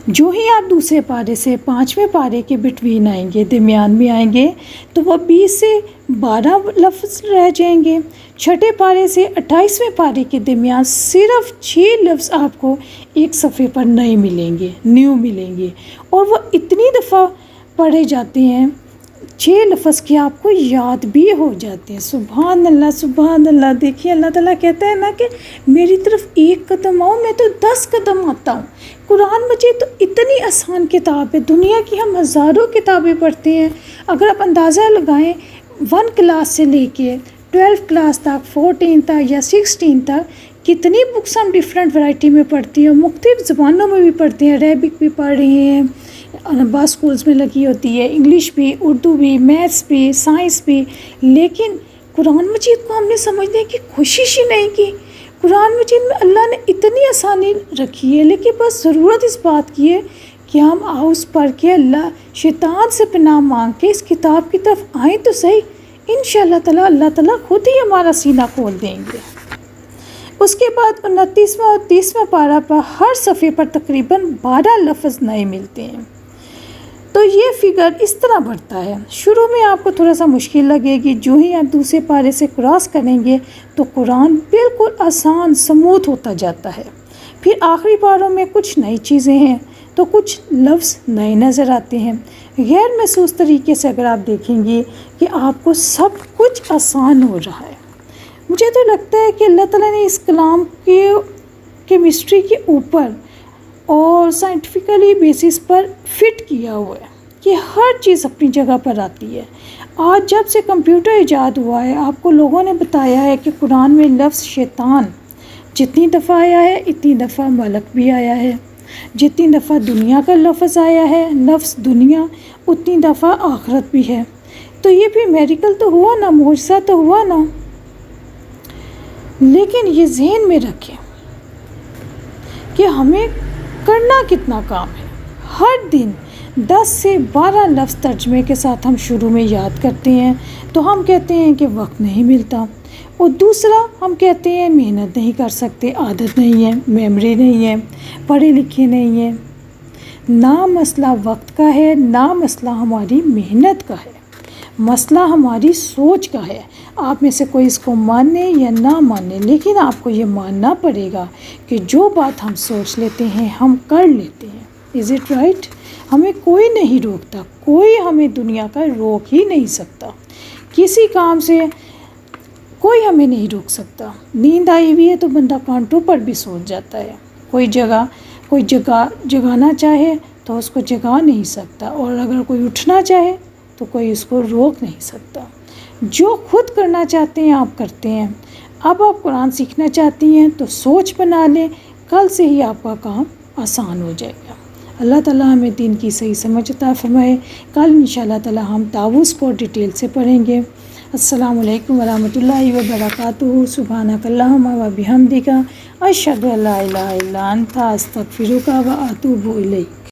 جو ہی آپ دوسرے پارے سے 5ویں پارے کے بٹوین آئیں گے، درمیان میں آئیں گے، تو وہ 20 سے 12 لفظ رہ جائیں گے۔ چھٹے پارے سے 28ویں پارے کے درمیان صرف 6 لفظ آپ کو ایک صفحے پر نئے ملیں گے، نیو ملیں گے، اور وہ اتنی دفعہ پڑھے جاتے ہیں، 6 لفظ کے آپ کو یاد بھی ہو جاتے ہیں۔ سبحان اللہ، سبحان اللہ۔ دیکھیے اللہ تعالیٰ کہتا ہے نا کہ میری طرف 1 قدم آؤ، میں تو 10 قدم آتا ہوں۔ قرآن مجید تو اتنی آسان کتاب ہے، دنیا کی ہم ہزاروں کتابیں پڑھتے ہیں، اگر آپ اندازہ لگائیں 1 کلاس سے لے کے 12 کلاس تک، 14 تک یا 16 تک، کتنی بکس ہم ڈیفرنٹ ورائٹی میں پڑھتے ہیں، مختلف زبانوں میں بھی پڑھتے ہیں، عربک بھی پڑھ رہے ہیں، بعض سکولز میں لگی ہوتی ہے، انگلش بھی، اردو بھی، میتھس بھی، سائنس بھی، لیکن قرآن مجید کو ہم نے سمجھنے کی کوشش ہی نہیں کی۔ قرآن مجید میں اللہ نے اتنی آسانی رکھی ہے، لیکن بس ضرورت اس بات کی ہے کہ ہم آؤس پڑھ کے اللہ شیطان سے پناہ مانگ کے اس کتاب کی طرف آئیں تو صحیح، انشاءاللہ تعالیٰ اللہ تعالیٰ خود ہی ہمارا سینہ کھول دیں گے۔ اس کے بعد 29واں اور 30واں پارہ پر ہر صفحے پر تقریباً 12 لفظ نئے ملتے ہیں۔ تو یہ فگر اس طرح بڑھتا ہے۔ شروع میں آپ کو تھوڑا سا مشکل لگے گی، جو ہی آپ دوسرے پارے سے کراس کریں گے تو قرآن بالکل آسان سموتھ ہوتا جاتا ہے۔ پھر آخری پاروں میں کچھ نئی چیزیں ہیں تو کچھ لفظ نئے نظر آتے ہیں۔ غیر محسوس طریقے سے اگر آپ دیکھیں گے کہ آپ کو سب کچھ آسان ہو رہا ہے۔ مجھے تو لگتا ہے کہ اللہ تعالیٰ نے اس کلام کے کیمسٹری کے اوپر اور سائنٹیفکلی بیسس پر فٹ کیا ہوا ہے کہ ہر چیز اپنی جگہ پر آتی ہے۔ آج جب سے کمپیوٹر ایجاد ہوا ہے، آپ کو لوگوں نے بتایا ہے کہ قرآن میں لفظ شیطان جتنی دفعہ آیا ہے اتنی دفعہ ملک بھی آیا ہے، جتنی دفعہ دنیا کا لفظ آیا ہے، لفظ دنیا، اتنی دفعہ آخرت بھی ہے۔ تو یہ بھی میریکل تو ہوا نا، معجزہ تو ہوا نا۔ لیکن یہ ذہن میں رکھیں کہ ہمیں کرنا کتنا کام ہے۔ ہر دن 10 سے 12 لفظ ترجمے کے ساتھ ہم شروع میں یاد کرتے ہیں تو ہم کہتے ہیں کہ وقت نہیں ملتا، اور دوسرا ہم کہتے ہیں محنت نہیں کر سکتے، عادت نہیں ہے، میموری نہیں ہے، پڑھے لکھے نہیں ہیں۔ نہ مسئلہ وقت کا ہے، نہ مسئلہ ہماری محنت کا ہے، مسئلہ ہماری سوچ کا ہے۔ آپ میں سے کوئی اس کو مانے یا نہ مانے، لیکن آپ کو یہ ماننا پڑے گا کہ جو بات ہم سوچ لیتے ہیں ہم کر لیتے ہیں۔ Is it right? ہمیں کوئی نہیں روکتا، کوئی ہمیں دنیا کا روک ہی نہیں سکتا، کسی کام سے کوئی ہمیں نہیں روک سکتا۔ نیند آئی ہوئی ہے تو بندہ کانٹوں پر بھی سو جاتا ہے، کوئی جگانا چاہے تو اس کو جگا نہیں سکتا، اور اگر کوئی اٹھنا چاہے تو کوئی اس کو روک نہیں سکتا۔ جو خود کرنا چاہتے ہیں آپ کرتے ہیں۔ اب آپ قرآن سیکھنا چاہتی ہیں تو سوچ بنا لیں، کل سے ہی آپ کا کام آسان ہو جائے گا۔ اللہ تعالیٰ ہمیں دین کی صحیح سمجھ عطا فرمائے۔ کل انشاءاللہ تعالیٰ ہم طاووس کو ڈیٹیل سے پڑھیں گے۔ السلام علیکم ورحمۃ اللہ وبرکاتہ۔ سبحانک اللہم و بحمدک، اشہد ان لا الہ الا انت، استغفرک و اتوب الیک۔